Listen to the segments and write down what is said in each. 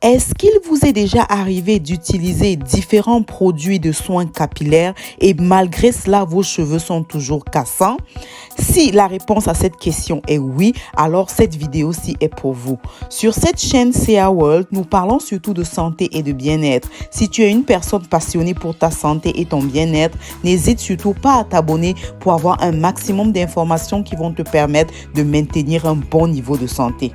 Est-ce qu'il vous est déjà arrivé d'utiliser différents produits de soins capillaires et malgré cela, vos cheveux sont toujours cassants? Si la réponse à cette question est oui, alors cette vidéo-ci est pour vous. Sur cette chaîne CA World, nous parlons surtout de santé et de bien-être. Si tu es une personne passionnée pour ta santé et ton bien-être, n'hésite surtout pas à t'abonner pour avoir un maximum d'informations qui vont te permettre de maintenir un bon niveau de santé.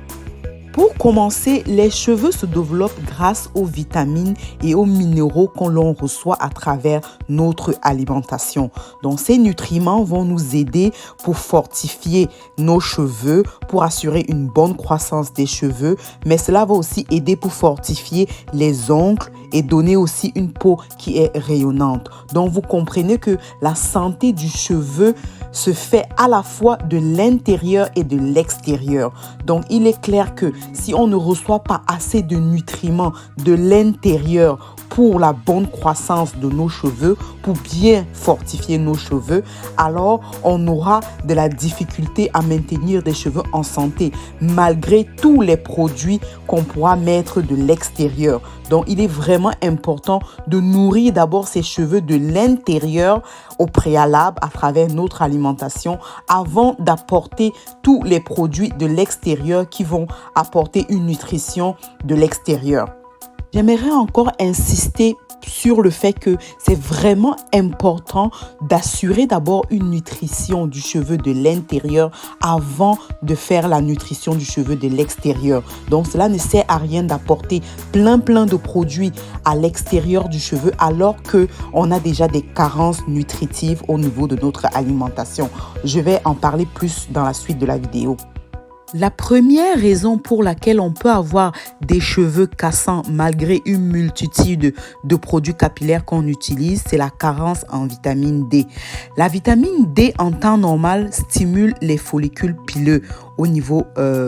Pour commencer, les cheveux se développent grâce aux vitamines et aux minéraux que l'on reçoit à travers notre alimentation. Donc, ces nutriments vont nous aider pour fortifier nos cheveux, pour assurer une bonne croissance des cheveux, mais cela va aussi aider pour fortifier les ongles et donner aussi une peau qui est rayonnante. Donc, vous comprenez que la santé du cheveu se fait à la fois de l'intérieur et de l'extérieur. Donc, il est clair que si on ne reçoit pas assez de nutriments de l'intérieur pour la bonne croissance de nos cheveux, pour bien fortifier nos cheveux, alors on aura de la difficulté à maintenir des cheveux en santé, malgré tous les produits qu'on pourra mettre de l'extérieur. Donc, il est vraiment important de nourrir d'abord ses cheveux de l'intérieur au préalable à travers notre alimentation avant d'apporter tous les produits de l'extérieur qui vont apporter une nutrition de l'extérieur. J'aimerais encore insister sur le fait que c'est vraiment important d'assurer d'abord une nutrition du cheveu de l'intérieur avant de faire la nutrition du cheveu de l'extérieur. Donc, cela ne sert à rien d'apporter plein de produits à l'extérieur du cheveu alors qu'on a déjà des carences nutritives au niveau de notre alimentation. Je vais en parler plus dans la suite de la vidéo. La première raison pour laquelle on peut avoir des cheveux cassants malgré une multitude de produits capillaires qu'on utilise, c'est la carence en vitamine D. La vitamine D en temps normal stimule les follicules pileux au niveau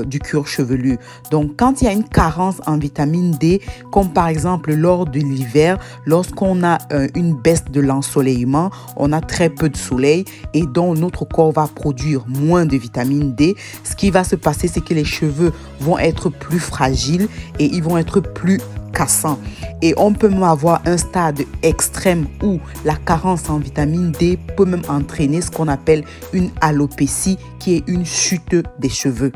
du cuir chevelu. Donc, quand il y a une carence en vitamine D, comme par exemple lors de l'hiver, lorsqu'on a une baisse de l'ensoleillement, on a très peu de soleil et donc notre corps va produire moins de vitamine D. Ce qui va se passer, c'est que les cheveux vont être plus fragiles et ils vont être plus cassants. Et on peut même avoir un stade extrême où la carence en vitamine D peut même entraîner ce qu'on appelle une alopécie, qui est une chute des cheveux.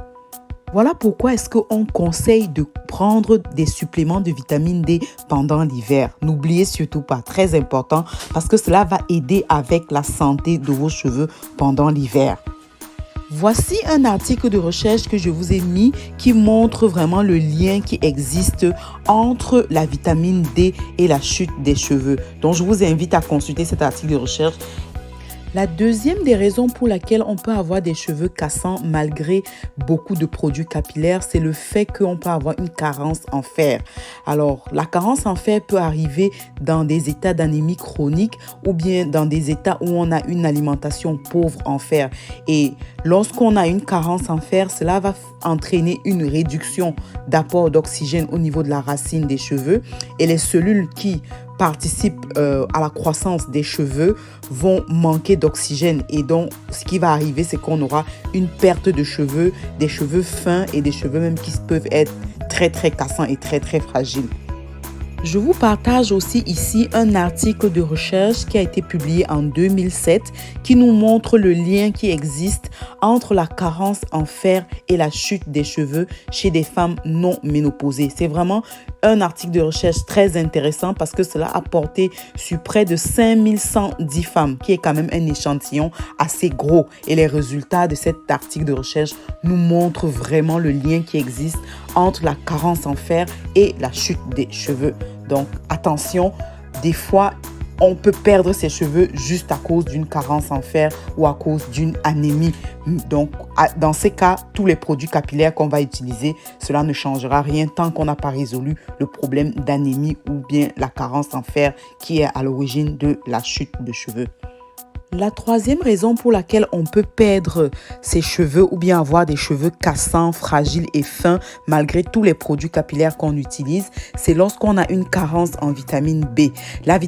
Voilà pourquoi est-ce qu'on conseille de prendre des suppléments de vitamine D pendant l'hiver. N'oubliez surtout pas, très important, parce que cela va aider avec la santé de vos cheveux pendant l'hiver. Voici un article de recherche que je vous ai mis qui montre vraiment le lien qui existe entre la vitamine D et la chute des cheveux. Donc, je vous invite à consulter cet article de recherche. La deuxième des raisons pour laquelle on peut avoir des cheveux cassants malgré beaucoup de produits capillaires, c'est le fait qu'on peut avoir une carence en fer. Alors, la carence en fer peut arriver dans des états d'anémie chronique ou bien dans des états où on a une alimentation pauvre en fer. Et lorsqu'on a une carence en fer, cela va entraîner une réduction d'apport d'oxygène au niveau de la racine des cheveux et les cellules qui participent à la croissance des cheveux vont manquer d'oxygène et donc ce qui va arriver, c'est qu'on aura une perte de cheveux, des cheveux fins et des cheveux même qui peuvent être très cassants et très fragiles. Je vous partage aussi ici un article de recherche qui a été publié en 2007 qui nous montre le lien qui existe entre la carence en fer et la chute des cheveux chez des femmes non ménopausées. C'est vraiment un article de recherche très intéressant parce que cela a porté sur près de 5110 femmes, qui est quand même un échantillon assez gros. Et les résultats de cet article de recherche nous montrent vraiment le lien qui existe entre la carence en fer et la chute des cheveux. Donc, attention, des fois, on peut perdre ses cheveux juste à cause d'une carence en fer ou à cause d'une anémie. Donc, dans ces cas, tous les produits capillaires qu'on va utiliser, cela ne changera rien tant qu'on n'a pas résolu le problème d'anémie ou bien la carence en fer qui est à l'origine de la chute de cheveux. La troisième raison pour laquelle on peut perdre ses cheveux ou bien avoir des cheveux cassants, fragiles et fins malgré tous les produits capillaires qu'on utilise, c'est lorsqu'on a une carence en vitamine B. Les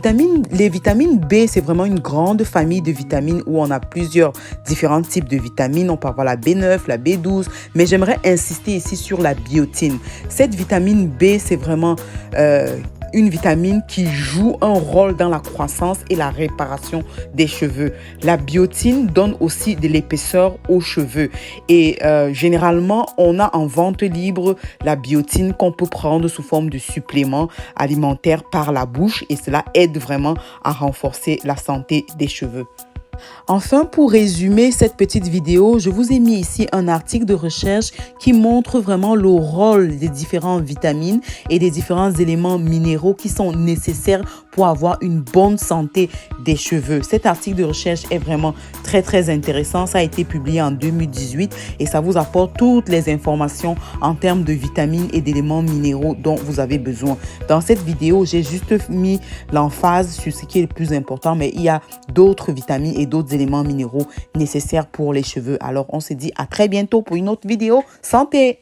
vitamines B, c'est vraiment une grande famille de vitamines où on a plusieurs différents types de vitamines. On peut avoir la B9, la B12, mais j'aimerais insister ici sur la biotine. Cette vitamine B, c'est vraiment une vitamine qui joue un rôle dans la croissance et la réparation des cheveux. La biotine donne aussi de l'épaisseur aux cheveux et généralement, on a en vente libre la biotine qu'on peut prendre sous forme de supplément alimentaire par la bouche et cela aide vraiment à renforcer la santé des cheveux. Enfin, pour résumer cette petite vidéo, je vous ai mis ici un article de recherche qui montre vraiment le rôle des différentes vitamines et des différents éléments minéraux qui sont nécessaires pour avoir une bonne santé des cheveux. Cet article de recherche est vraiment très intéressant. Ça a été publié en 2018 et ça vous apporte toutes les informations en termes de vitamines et d'éléments minéraux dont vous avez besoin. Dans cette vidéo, j'ai juste mis l'emphase sur ce qui est le plus important, mais il y a d'autres vitamines et d'autres éléments minéraux nécessaires pour les cheveux. Alors, on se dit à très bientôt pour une autre vidéo. Santé!